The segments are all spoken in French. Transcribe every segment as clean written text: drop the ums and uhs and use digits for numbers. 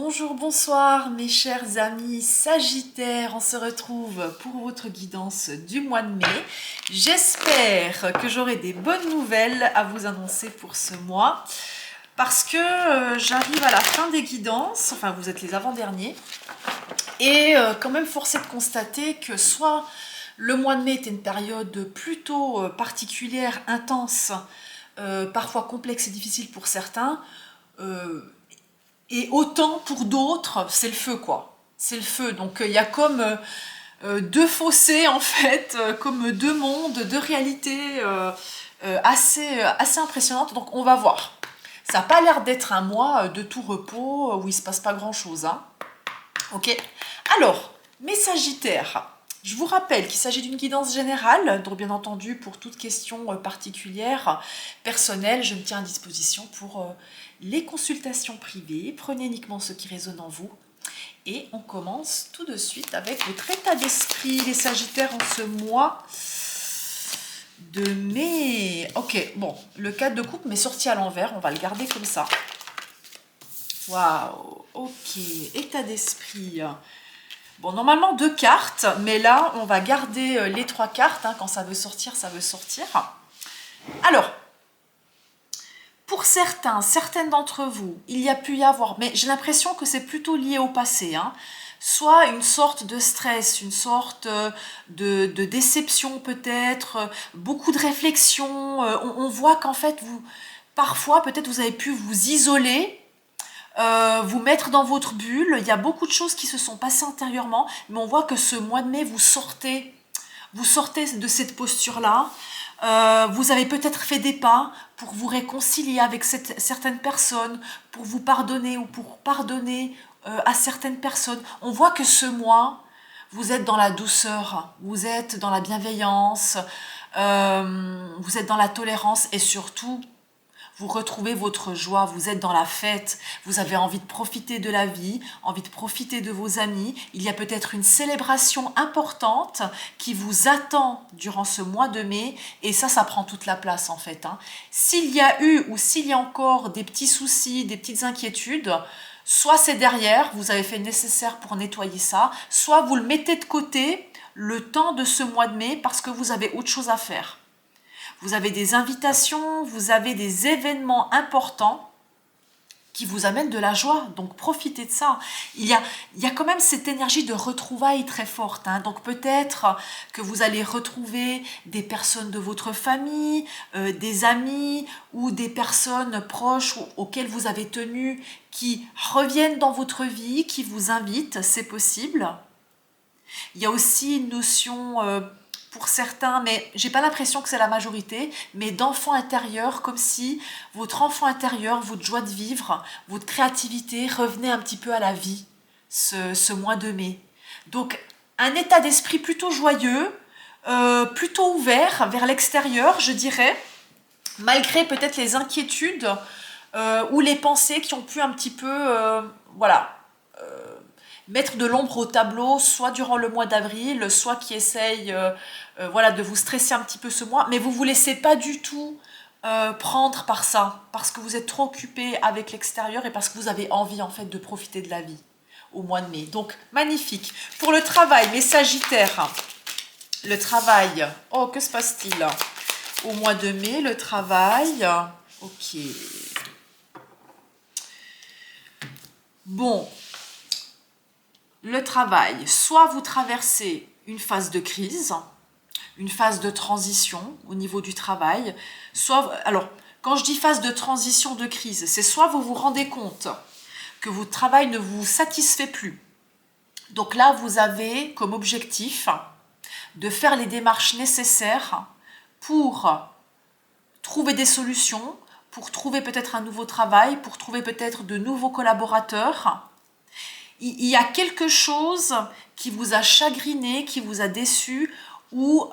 Bonjour, bonsoir mes chers amis Sagittaires, on se retrouve pour votre guidance du mois de mai. J'espère que j'aurai des bonnes nouvelles à vous annoncer pour ce mois parce que j'arrive à la fin des guidances, enfin vous êtes les avant-derniers, et quand même forcé de constater que soit le mois de mai était une période plutôt particulière, intense, parfois complexe et difficile pour certains, et autant pour d'autres, c'est le feu quoi. C'est le feu. Donc il y a comme deux fossés en fait, comme deux mondes, deux réalités assez impressionnantes. Donc on va voir. Ça n'a pas l'air d'être un mois de tout repos où il ne se passe pas grand chose. Hein. Ok. Alors, mes Sagittaires. Je vous rappelle qu'il s'agit d'une guidance générale, donc bien entendu pour toute question particulière, personnelle, je me tiens à disposition pour les consultations privées. Prenez uniquement ce qui résonne en vous. Et on commence tout de suite avec votre état d'esprit, les Sagittaires, en ce mois de mai. Ok, bon, le 4 de coupe m'est sorti à l'envers, on va le garder comme ça. Waouh, ok, état d'esprit. Bon, normalement 2 cartes, mais là, on va garder les 3 cartes. Hein, quand ça veut sortir, ça veut sortir. Alors, pour certaines d'entre vous, il y a pu y avoir, mais j'ai l'impression que c'est plutôt lié au passé, hein, soit une sorte de stress, une sorte de déception peut-être, beaucoup de réflexion. On voit qu'en fait, parfois, peut-être vous avez pu vous isoler, vous mettre dans votre bulle. Il y a beaucoup de choses qui se sont passées intérieurement, mais on voit que ce mois de mai, vous sortez de cette posture-là. Vous avez peut-être fait des pas pour vous réconcilier avec certaines personnes, pour vous pardonner ou pour pardonner à certaines personnes. On voit que ce mois, vous êtes dans la douceur, vous êtes dans la bienveillance, vous êtes dans la tolérance et surtout, vous retrouvez votre joie, vous êtes dans la fête, vous avez envie de profiter de la vie, envie de profiter de vos amis. Il y a peut-être une célébration importante qui vous attend durant ce mois de mai et ça prend toute la place en fait. Hein. S'il y a eu ou s'il y a encore des petits soucis, des petites inquiétudes, soit c'est derrière, vous avez fait le nécessaire pour nettoyer ça, soit vous le mettez de côté le temps de ce mois de mai parce que vous avez autre chose à faire. Vous avez des invitations, vous avez des événements importants qui vous amènent de la joie. Donc profitez de ça. Il y a quand même cette énergie de retrouvailles très forte. Hein. Donc peut-être que vous allez retrouver des personnes de votre famille, des amis ou des personnes proches auxquelles vous avez tenu qui reviennent dans votre vie, qui vous invitent. C'est possible. Il y a aussi une notion... pour certains, mais j'ai pas l'impression que c'est la majorité, mais d'enfant intérieur, comme si votre enfant intérieur, votre joie de vivre, votre créativité revenait un petit peu à la vie ce mois de mai. Donc un état d'esprit plutôt joyeux, plutôt ouvert vers l'extérieur, je dirais, malgré peut-être les inquiétudes ou les pensées qui ont pu un petit peu, voilà, mettre de l'ombre au tableau, soit durant le mois d'avril, soit qui essaye voilà, de vous stresser un petit peu ce mois, mais vous ne vous laissez pas du tout prendre par ça, parce que vous êtes trop occupé avec l'extérieur et parce que vous avez envie en fait de profiter de la vie au mois de mai. Donc magnifique. Pour le travail, mes Sagittaires, le travail, oh que se passe-t-il au mois de mai, le travail, ok. Bon, le travail, soit vous traversez une phase de crise, une phase de transition au niveau du travail, soit, alors, quand je dis phase de transition de crise, c'est soit vous vous rendez compte que votre travail ne vous satisfait plus. Donc là, vous avez comme objectif de faire les démarches nécessaires pour trouver des solutions, pour trouver peut-être un nouveau travail, pour trouver peut-être de nouveaux collaborateurs. Il y a quelque chose qui vous a chagriné, qui vous a déçu ou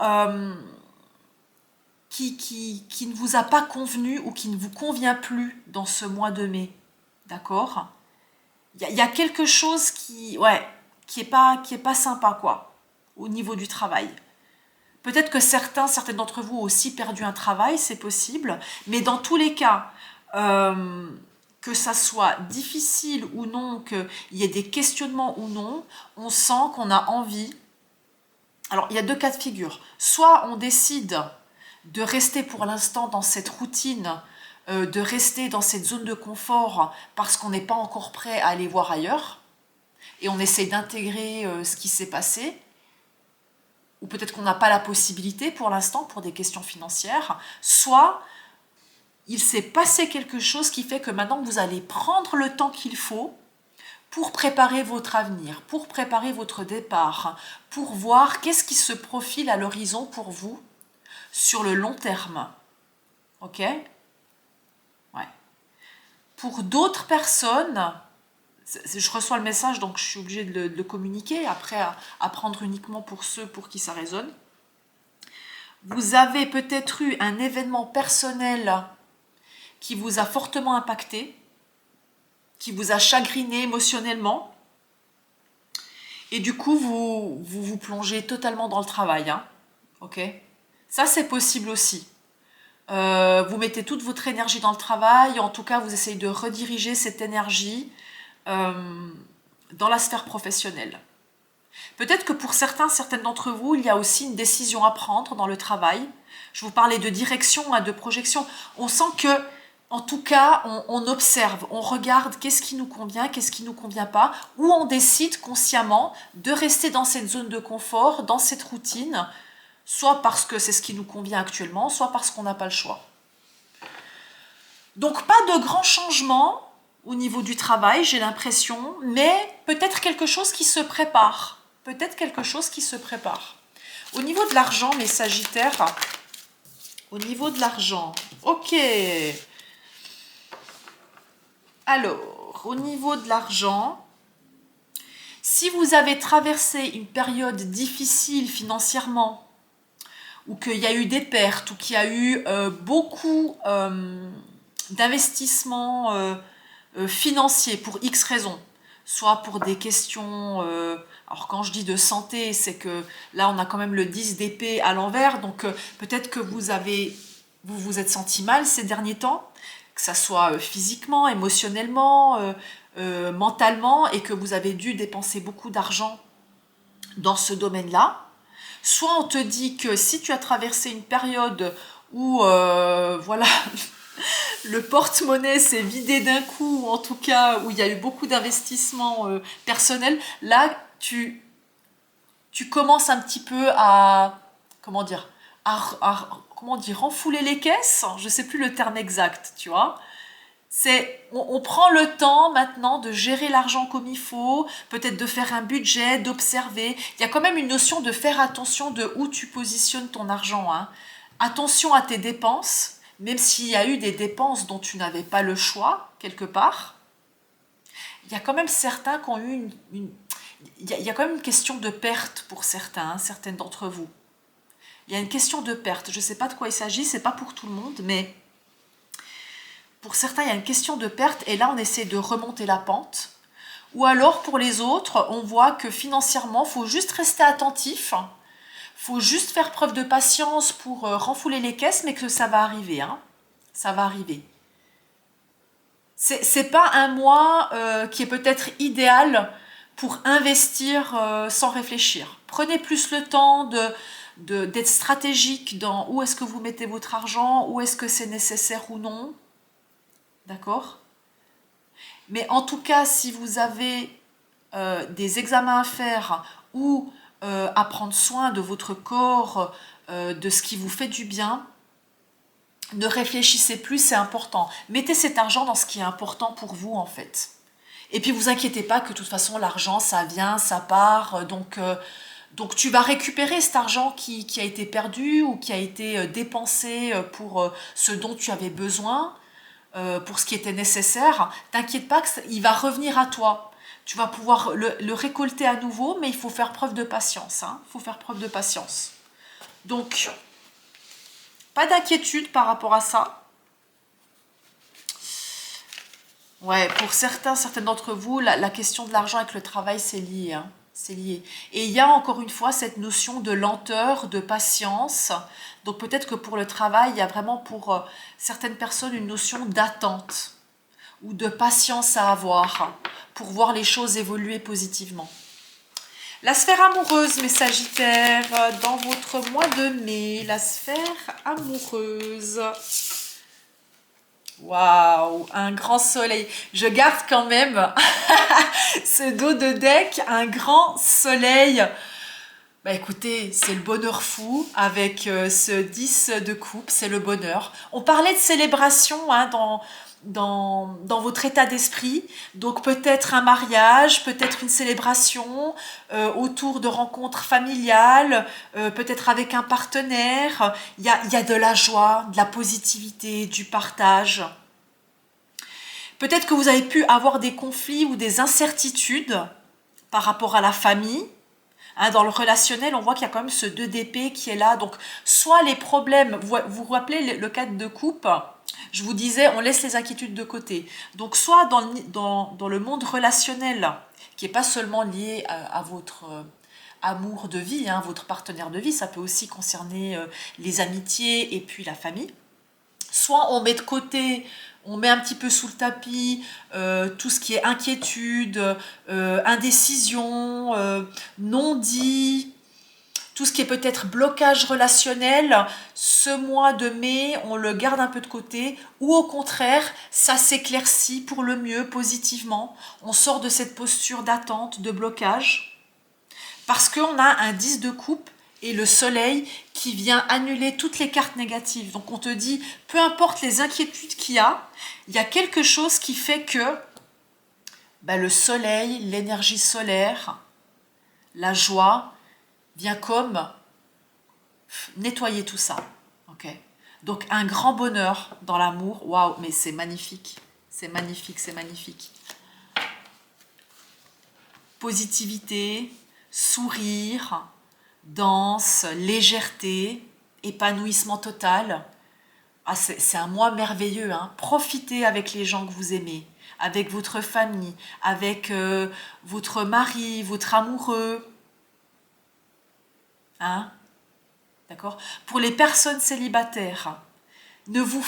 qui ne vous a pas convenu ou qui ne vous convient plus dans ce mois de mai. D'accord ? Il y a quelque chose qui est pas sympa quoi, au niveau du travail. Peut-être que certaines d'entre vous ont aussi perdu un travail, c'est possible, mais dans tous les cas, que ça soit difficile ou non, qu'il y ait des questionnements ou non, on sent qu'on a envie. Alors, il y a deux cas de figure. Soit on décide de rester pour l'instant dans cette routine, de rester dans cette zone de confort parce qu'on n'est pas encore prêt à aller voir ailleurs, et on essaie d'intégrer ce qui s'est passé, ou peut-être qu'on n'a pas la possibilité pour l'instant pour des questions financières, soit il s'est passé quelque chose qui fait que maintenant vous allez prendre le temps qu'il faut pour préparer votre avenir, pour préparer votre départ, pour voir qu'est-ce qui se profile à l'horizon pour vous sur le long terme. Ok? Ouais. Pour d'autres personnes, je reçois le message, donc je suis obligée de le communiquer, après à prendre uniquement pour ceux pour qui ça résonne. Vous avez peut-être eu un événement personnel qui vous a fortement impacté, qui vous a chagriné émotionnellement, et du coup, vous plongez totalement dans le travail. Hein, ok? Ça, c'est possible aussi. Vous mettez toute votre énergie dans le travail, en tout cas, vous essayez de rediriger cette énergie dans la sphère professionnelle. Peut-être que pour certaines d'entre vous, il y a aussi une décision à prendre dans le travail. Je vous parlais de direction, de projection. On sent que, en tout cas, on observe, on regarde qu'est-ce qui nous convient, qu'est-ce qui ne nous convient pas, ou on décide consciemment de rester dans cette zone de confort, dans cette routine, soit parce que c'est ce qui nous convient actuellement, soit parce qu'on n'a pas le choix. Donc pas de grands changements au niveau du travail, j'ai l'impression, mais peut-être quelque chose qui se prépare. Peut-être quelque chose qui se prépare. Au niveau de l'argent, mes Sagittaires, au niveau de l'argent, ok. Alors, au niveau de l'argent, si vous avez traversé une période difficile financièrement, ou qu'il y a eu des pertes, ou qu'il y a eu beaucoup d'investissements financiers pour X raisons, soit pour des questions, alors quand je dis de santé, c'est que là on a quand même le 10 d'épée à l'envers, donc peut-être que vous vous êtes senti mal ces derniers temps, que ça soit physiquement, émotionnellement, mentalement, et que vous avez dû dépenser beaucoup d'argent dans ce domaine-là. Soit on te dit que si tu as traversé une période où, voilà, le porte-monnaie s'est vidé d'un coup, ou en tout cas où il y a eu beaucoup d'investissements personnels, là tu commences un petit peu à, comment dire, renfouler les caisses, je ne sais plus le terme exact, tu vois. On prend le temps maintenant de gérer l'argent comme il faut, peut-être de faire un budget, d'observer. Il y a quand même une notion de faire attention de où tu positionnes ton argent. Hein. Attention à tes dépenses, même s'il y a eu des dépenses dont tu n'avais pas le choix, quelque part. Il y a quand même certains qui ont eu il y a quand même une question de perte pour certains, hein, certaines d'entre vous. Il y a une question de perte. Je ne sais pas de quoi il s'agit, c'est pas pour tout le monde, mais pour certains, il y a une question de perte et là, on essaie de remonter la pente. Ou alors, pour les autres, on voit que financièrement, il faut juste rester attentif. Il faut juste faire preuve de patience pour renfouler les caisses, mais que ça va arriver. Hein. Ça va arriver. C'est pas un mois qui est peut-être idéal pour investir sans réfléchir. Prenez plus le temps d'être stratégique dans où est-ce que vous mettez votre argent, où est-ce que c'est nécessaire ou non. D'accord? Mais en tout cas, si vous avez des examens à faire ou à prendre soin de votre corps, de ce qui vous fait du bien, ne réfléchissez plus, c'est important. Mettez cet argent dans ce qui est important pour vous, en fait. Et puis, vous inquiétez pas que de toute façon, l'argent, ça vient, ça part. Donc, tu vas récupérer cet argent qui a été perdu ou qui a été dépensé pour ce dont tu avais besoin. Pour ce qui était nécessaire, t'inquiète pas qu'il va revenir à toi. Tu vas pouvoir le récolter à nouveau, mais il faut faire preuve de patience. Hein. Il faut faire preuve de patience. Donc, pas d'inquiétude par rapport à ça. Ouais, pour certaines d'entre vous, la question de l'argent avec le travail, c'est lié. Hein. C'est lié. Et il y a encore une fois cette notion de lenteur, de patience. Donc peut-être que pour le travail, il y a vraiment pour certaines personnes une notion d'attente. ou de patience à avoir pour voir les choses évoluer positivement. La sphère amoureuse, mes Sagittaires, dans votre mois de mai, la sphère amoureuse. Waouh, un grand soleil. Je garde quand même ce dos de deck, un grand soleil. Bah écoutez, c'est le bonheur fou avec ce 10 de coupe, c'est le bonheur. On parlait de célébration hein, dans votre état d'esprit, donc peut-être un mariage, peut-être une célébration autour de rencontres familiales, peut-être avec un partenaire. Il y a de la joie, de la positivité, du partage. Peut-être que vous avez pu avoir des conflits ou des incertitudes par rapport à la famille. Hein, dans le relationnel, on voit qu'il y a quand même ce 2 d'épée qui est là. Donc, soit les problèmes, vous vous rappelez le 4 de coupe, je vous disais, on laisse les inquiétudes de côté. Donc, soit dans le monde relationnel, qui n'est pas seulement lié à votre amour de vie, hein, votre partenaire de vie, ça peut aussi concerner les amitiés et puis la famille. Soit on met de côté, on met un petit peu sous le tapis tout ce qui est inquiétude, indécision, non-dit, tout ce qui est peut-être blocage relationnel. Ce mois de mai, on le garde un peu de côté, ou au contraire, ça s'éclaircit pour le mieux, positivement. On sort de cette posture d'attente, de blocage, parce qu'on a un 10 de coupe et le soleil qui vient annuler toutes les cartes négatives. Donc on te dit, peu importe les inquiétudes qu'il y a quelque chose qui fait que le soleil, l'énergie solaire, la joie, vient comme nettoyer tout ça. Okay. Donc un grand bonheur dans l'amour. Waouh, mais c'est magnifique. C'est magnifique, c'est magnifique. Positivité, sourire, danse, légèreté, épanouissement total. Ah, c'est un mois merveilleux. Hein. Profitez avec les gens que vous aimez, avec votre famille, avec votre mari, votre amoureux. Hein? D'accord? Pour les personnes célibataires, ne vous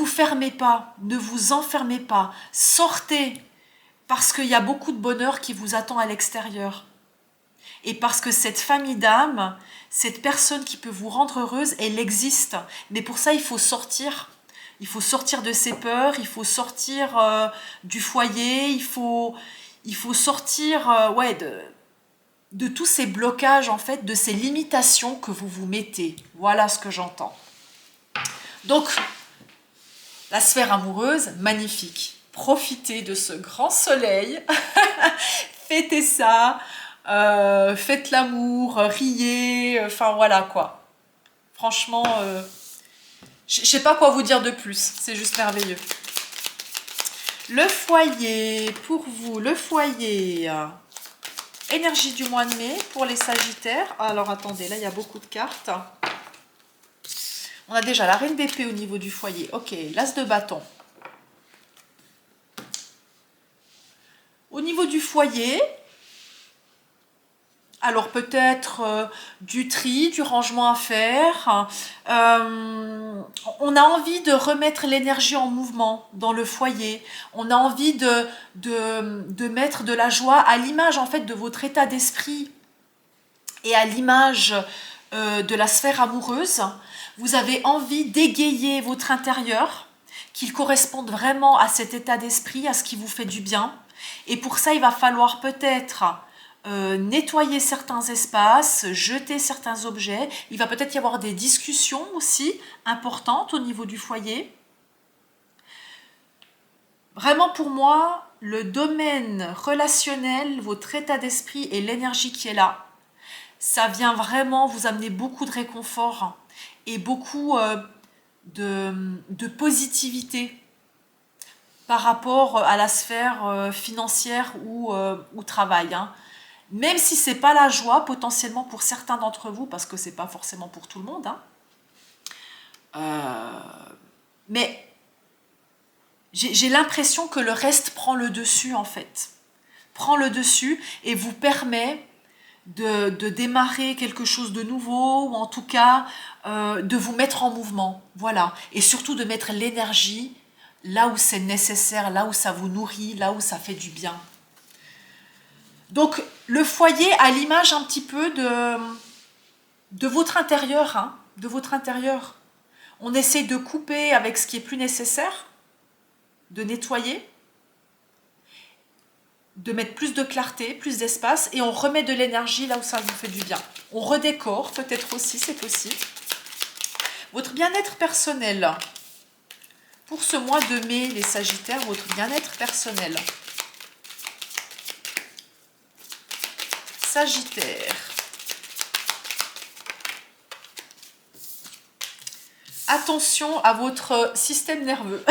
fermez pas, ne vous enfermez pas. Sortez, parce qu'il y a beaucoup de bonheur qui vous attend à l'extérieur. Et parce que cette famille d'âme, cette personne qui peut vous rendre heureuse, elle existe. Mais pour ça, il faut sortir. Il faut sortir de ses peurs, il faut sortir du foyer, il faut sortir de tous ces blocages, en fait, de ces limitations que vous vous mettez. Voilà ce que j'entends. Donc, la sphère amoureuse, magnifique. Profitez de ce grand soleil. Fêtez ça. Faites l'amour, riez, enfin voilà quoi. Franchement, je sais pas quoi vous dire de plus, c'est juste merveilleux. Le foyer, pour vous, le foyer, énergie du mois de mai pour les Sagittaires. Alors attendez, là il y a beaucoup de cartes. On a déjà la reine d'épée au niveau du foyer, ok, l'as de bâton. Au niveau du foyer, alors peut-être du tri, du rangement à faire. On a envie de remettre l'énergie en mouvement dans le foyer. On a envie de mettre de la joie à l'image en fait de votre état d'esprit et à l'image de la sphère amoureuse. Vous avez envie d'égayer votre intérieur, qu'il corresponde vraiment à cet état d'esprit, à ce qui vous fait du bien. Et pour ça, il va falloir peut-être nettoyer certains espaces, jeter certains objets. Il va peut-être y avoir des discussions aussi importantes au niveau du foyer. Vraiment pour moi, le domaine relationnel, votre état d'esprit et l'énergie qui est là, ça vient vraiment vous amener beaucoup de réconfort et beaucoup de positivité par rapport à la sphère financière ou travail. Hein. Même si ce n'est pas la joie, potentiellement pour certains d'entre vous, parce que ce n'est pas forcément pour tout le monde. Hein. Mais j'ai l'impression que le reste prend le dessus, en fait. Prend le dessus et vous permet de démarrer quelque chose de nouveau, ou en tout cas de vous mettre en mouvement. Voilà. Et surtout de mettre l'énergie là où c'est nécessaire, là où ça vous nourrit, là où ça fait du bien. Donc, le foyer à l'image un petit peu de votre intérieur, hein, de votre intérieur. On essaie de couper avec ce qui est plus nécessaire, de nettoyer, de mettre plus de clarté, plus d'espace, et on remet de l'énergie là où ça vous fait du bien. On redécore, peut-être aussi, c'est possible. Votre bien-être personnel. Pour ce mois de mai, les Sagittaires, votre bien-être personnel. Sagittaire. Attention à votre système nerveux.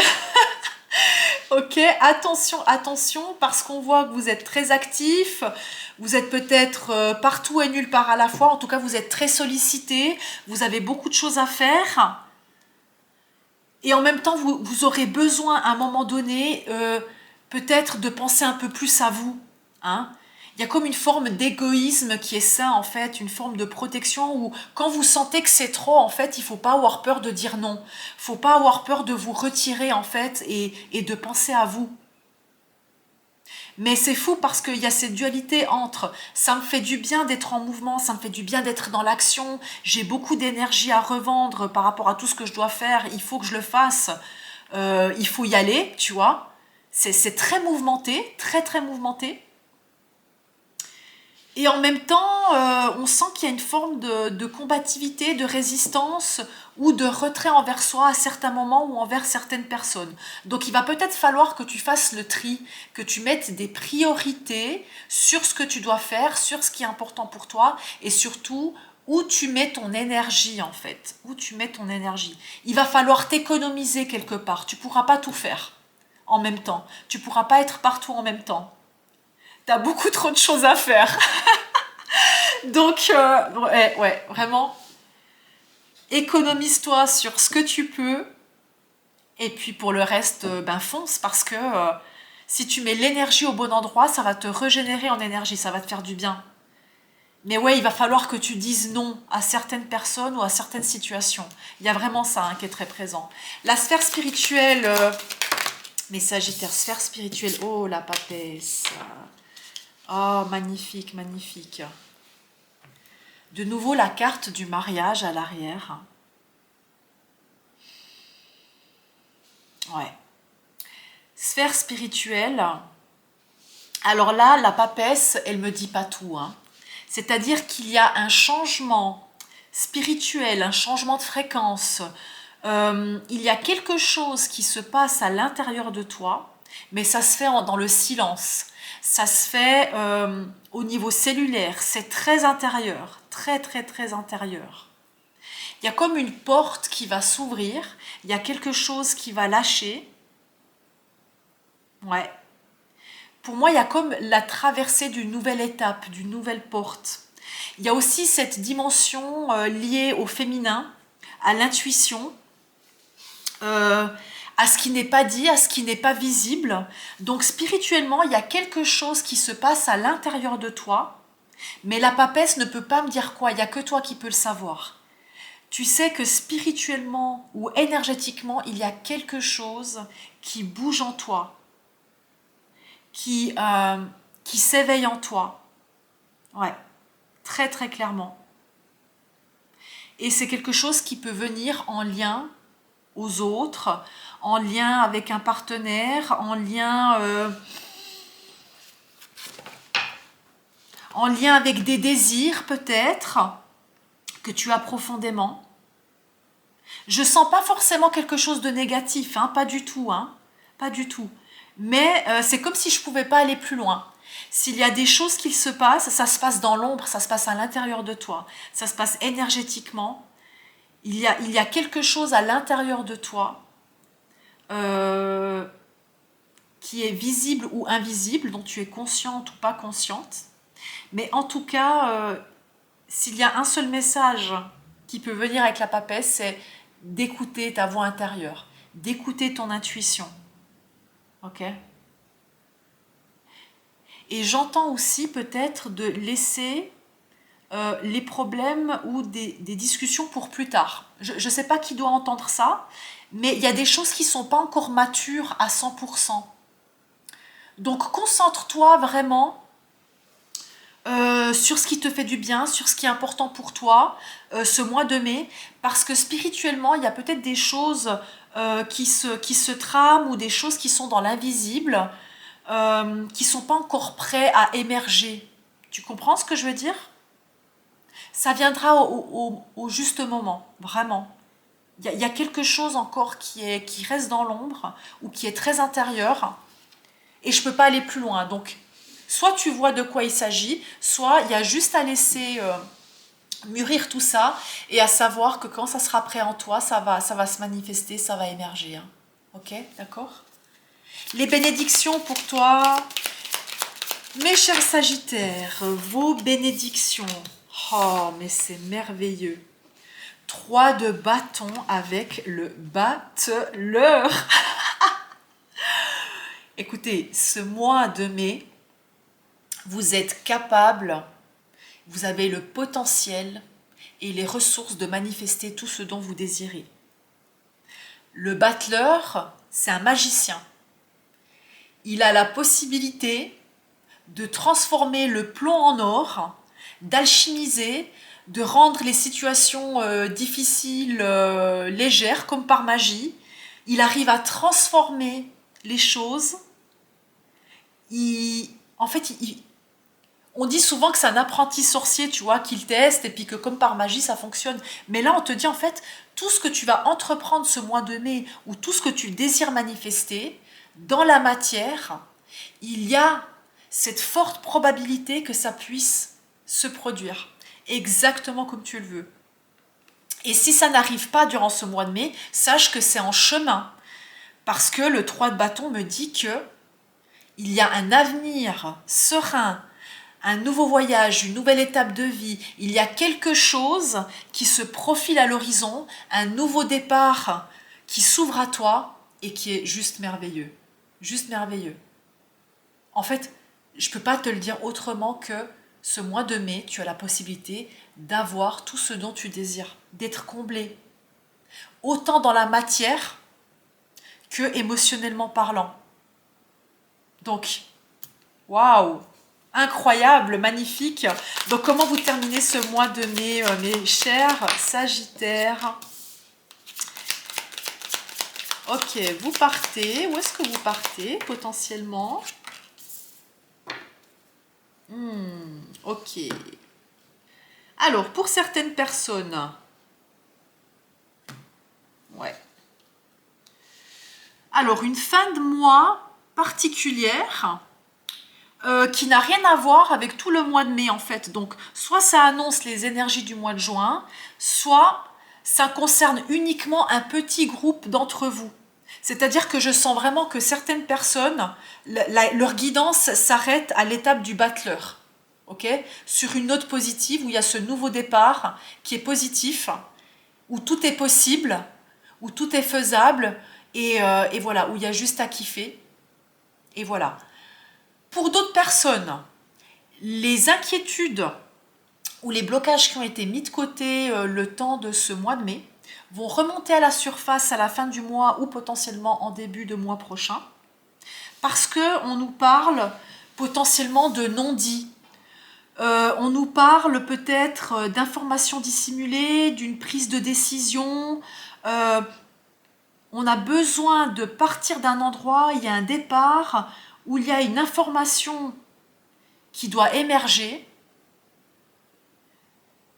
Ok, attention, attention, parce qu'on voit que vous êtes très actif, vous êtes peut-être partout et nulle part à la fois, en tout cas vous êtes très sollicité, vous avez beaucoup de choses à faire, et en même temps vous aurez besoin à un moment donné peut-être de penser un peu plus à vous, hein. Il y a comme une forme d'égoïsme qui est ça en fait, une forme de protection où quand vous sentez que c'est trop, en fait, il ne faut pas avoir peur de dire non. Il ne faut pas avoir peur de vous retirer en fait et de penser à vous. Mais c'est fou parce qu'il y a cette dualité entre ça me fait du bien d'être en mouvement, ça me fait du bien d'être dans l'action, j'ai beaucoup d'énergie à revendre par rapport à tout ce que je dois faire, il faut que je le fasse, il faut y aller, tu vois. C'est très mouvementé, très très mouvementé. Et en même temps, on sent qu'il y a une forme de combativité, de résistance ou de retrait envers soi à certains moments ou envers certaines personnes. Donc il va peut-être falloir que tu fasses le tri, que tu mettes des priorités sur ce que tu dois faire, sur ce qui est important pour toi et surtout où tu mets ton énergie en fait. Où tu mets ton énergie. Il va falloir t'économiser quelque part. Tu ne pourras pas tout faire en même temps. Tu ne pourras pas être partout en même temps. T'as beaucoup trop de choses à faire. Donc, ouais, vraiment, économise-toi sur ce que tu peux. Et puis pour le reste, ben fonce parce que si tu mets l'énergie au bon endroit, ça va te régénérer en énergie, ça va te faire du bien. Mais ouais, il va falloir que tu dises non à certaines personnes ou à certaines situations. Il y a vraiment ça hein, qui est très présent. La sphère spirituelle, mes Sagittaires, sphère spirituelle, oh la papesse. Oh, magnifique, magnifique. De nouveau, la carte du mariage à l'arrière. Ouais. Sphère spirituelle. Alors là, la papesse, elle me dit pas tout. Hein. C'est-à-dire qu'il y a un changement spirituel, un changement de fréquence. Il y a quelque chose qui se passe à l'intérieur de toi, mais ça se fait dans le silence. Ça se fait au niveau cellulaire, c'est très intérieur, très très très intérieur. Il y a comme une porte qui va s'ouvrir, il y a quelque chose qui va lâcher. Ouais. Pour moi, il y a comme la traversée d'une nouvelle étape, d'une nouvelle porte. Il y a aussi cette dimension liée au féminin, à l'intuition, à ce qui n'est pas dit, à ce qui n'est pas visible. Donc spirituellement, il y a quelque chose qui se passe à l'intérieur de toi, mais la papesse ne peut pas me dire quoi, il n'y a que toi qui peux le savoir. Tu sais que spirituellement ou énergétiquement, il y a quelque chose qui bouge en toi, qui s'éveille en toi. Ouais, très très clairement. Et c'est quelque chose qui peut venir en lien aux autres, en lien avec un partenaire, en lien avec des désirs peut-être que tu as profondément. Je sens pas forcément quelque chose de négatif, hein, pas du tout, pas du tout. Mais c'est comme si je pouvais pas aller plus loin. S'il y a des choses qui se passent, ça se passe dans l'ombre, ça se passe à l'intérieur de toi, ça se passe énergétiquement. Il y a quelque chose à l'intérieur de toi qui est visible ou invisible, dont tu es consciente ou pas consciente. Mais en tout cas, s'il y a un seul message qui peut venir avec la papesse, c'est d'écouter ta voix intérieure, d'écouter ton intuition. Ok ? Et j'entends aussi peut-être de laisser les problèmes ou des discussions pour plus tard. Je ne sais pas qui doit entendre ça, mais il y a des choses qui ne sont pas encore matures à 100%. Donc concentre-toi vraiment sur ce qui te fait du bien, sur ce qui est important pour toi ce mois de mai, parce que spirituellement, il y a peut-être des choses qui se trament ou des choses qui sont dans l'invisible, qui ne sont pas encore prêts à émerger. Tu comprends ce que je veux dire? Ça viendra au juste moment, vraiment. Il y a quelque chose encore qui reste dans l'ombre ou qui est très intérieur et je ne peux pas aller plus loin. Donc, soit tu vois de quoi il s'agit, soit il y a juste à laisser mûrir tout ça et à savoir que quand ça sera prêt en toi, ça va se manifester, ça va émerger. Hein. Ok, d'accord? Les bénédictions pour toi, mes chers Sagittaires, vos bénédictions. Oh, mais c'est merveilleux. 3 de bâton avec le battleur. Écoutez, ce mois de mai, vous êtes capable, vous avez le potentiel et les ressources de manifester tout ce dont vous désirez. Le battleur, c'est un magicien. Il a la possibilité de transformer le plomb en or, d'alchimiser, de rendre les situations difficiles légères comme par magie. Il arrive à transformer les choses. En fait, on dit souvent que c'est un apprenti sorcier, tu vois, qu'il teste et puis que comme par magie, ça fonctionne. Mais là, on te dit en fait, tout ce que tu vas entreprendre ce mois de mai ou tout ce que tu désires manifester, dans la matière, il y a cette forte probabilité que ça puisse se produire exactement comme tu le veux. Et si ça n'arrive pas durant ce mois de mai, sache que c'est en chemin. Parce que le 3 de bâton me dit que il y a un avenir serein, un nouveau voyage, une nouvelle étape de vie. Il y a quelque chose qui se profile à l'horizon, un nouveau départ qui s'ouvre à toi et qui est juste merveilleux. Juste merveilleux. En fait, je ne peux pas te le dire autrement que ce mois de mai, tu as la possibilité d'avoir tout ce dont tu désires, d'être comblé. Autant dans la matière que émotionnellement parlant. Donc, waouh, incroyable, magnifique. Donc, comment vous terminez ce mois de mai, mes chers Sagittaires? Ok, vous partez. Où est-ce que vous partez potentiellement? Ok. Alors, pour certaines personnes, ouais. Alors, une fin de mois particulière qui n'a rien à voir avec tout le mois de mai en fait. Donc, soit ça annonce les énergies du mois de juin, soit ça concerne uniquement un petit groupe d'entre vous. C'est-à-dire que je sens vraiment que certaines personnes, leur guidance s'arrête à l'étape du battleur. Ok, sur une note positive où il y a ce nouveau départ qui est positif, où tout est possible, où tout est faisable et voilà, où il y a juste à kiffer. Et voilà. Pour d'autres personnes, les inquiétudes ou les blocages qui ont été mis de côté le temps de ce mois de mai vont remonter à la surface à la fin du mois ou potentiellement en début de mois prochain parce qu'on nous parle potentiellement de non-dits. On nous parle peut-être d'informations dissimulées, d'une prise de décision. On a besoin de partir d'un endroit, il y a un départ où il y a une information qui doit émerger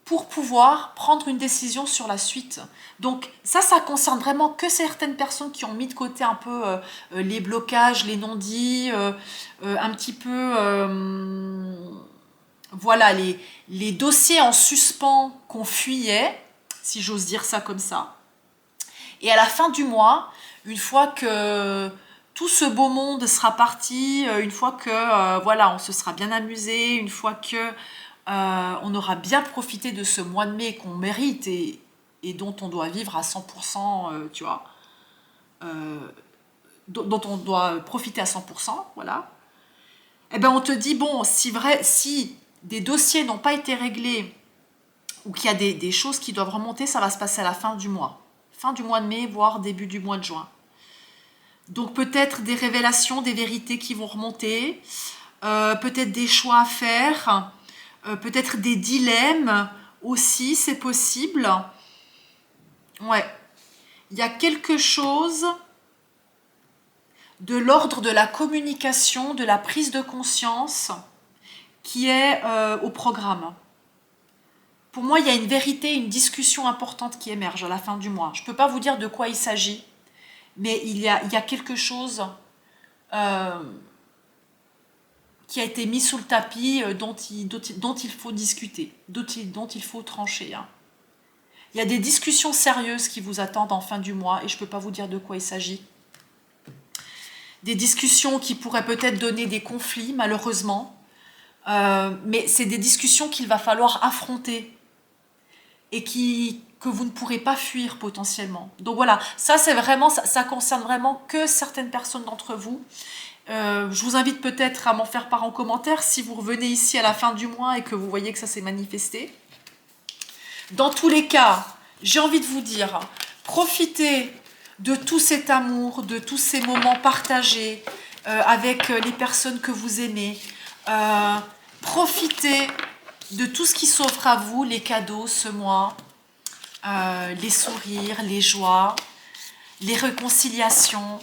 pour pouvoir prendre une décision sur la suite. Donc ça concerne vraiment que certaines personnes qui ont mis de côté un peu les blocages, les non-dits, un petit peu voilà, les dossiers en suspens qu'on fuyait, si j'ose dire ça comme ça. Et à la fin du mois, une fois que tout ce beau monde sera parti, une fois que voilà, on se sera bien amusé, une fois que on aura bien profité de ce mois de mai qu'on mérite et dont on doit vivre à 100%, tu vois, dont on doit profiter à 100%, voilà. Eh ben on te dit, bon, si des dossiers n'ont pas été réglés ou qu'il y a des choses qui doivent remonter, ça va se passer à la fin du mois. Fin du mois de mai, voire début du mois de juin. Donc peut-être des révélations, des vérités qui vont remonter, peut-être des choix à faire, peut-être des dilemmes aussi, c'est possible. Ouais, il y a quelque chose de l'ordre de la communication, de la prise de conscience qui est au programme. Pour moi, il y a une vérité, une discussion importante qui émerge à la fin du mois. Je ne peux pas vous dire de quoi il s'agit, mais il y a quelque chose qui a été mis sous le tapis, dont il faut discuter, dont il faut trancher. Hein. Il y a des discussions sérieuses qui vous attendent en fin du mois et je ne peux pas vous dire de quoi il s'agit. Des discussions qui pourraient peut-être donner des conflits, malheureusement. Mais c'est des discussions qu'il va falloir affronter et que vous ne pourrez pas fuir potentiellement. Donc voilà, ça c'est vraiment, ça concerne vraiment que certaines personnes d'entre vous. Je vous invite peut-être à m'en faire part en commentaire si vous revenez ici à la fin du mois et que vous voyez que ça s'est manifesté. Dans tous les cas, j'ai envie de vous dire, profitez de tout cet amour, de tous ces moments partagés avec les personnes que vous aimez. Profitez de tout ce qui s'offre à vous, les cadeaux ce mois, les sourires, les joies, les réconciliations.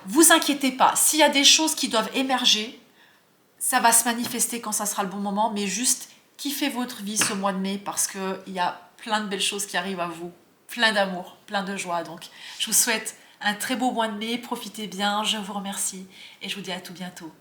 Vous inquiétez pas, s'il y a des choses qui doivent émerger, ça va se manifester quand ça sera le bon moment, mais juste kiffez votre vie ce mois de mai parce qu'il y a plein de belles choses qui arrivent à vous, plein d'amour, plein de joie. Donc, je vous souhaite un très beau mois de mai, profitez bien, je vous remercie et je vous dis à tout bientôt.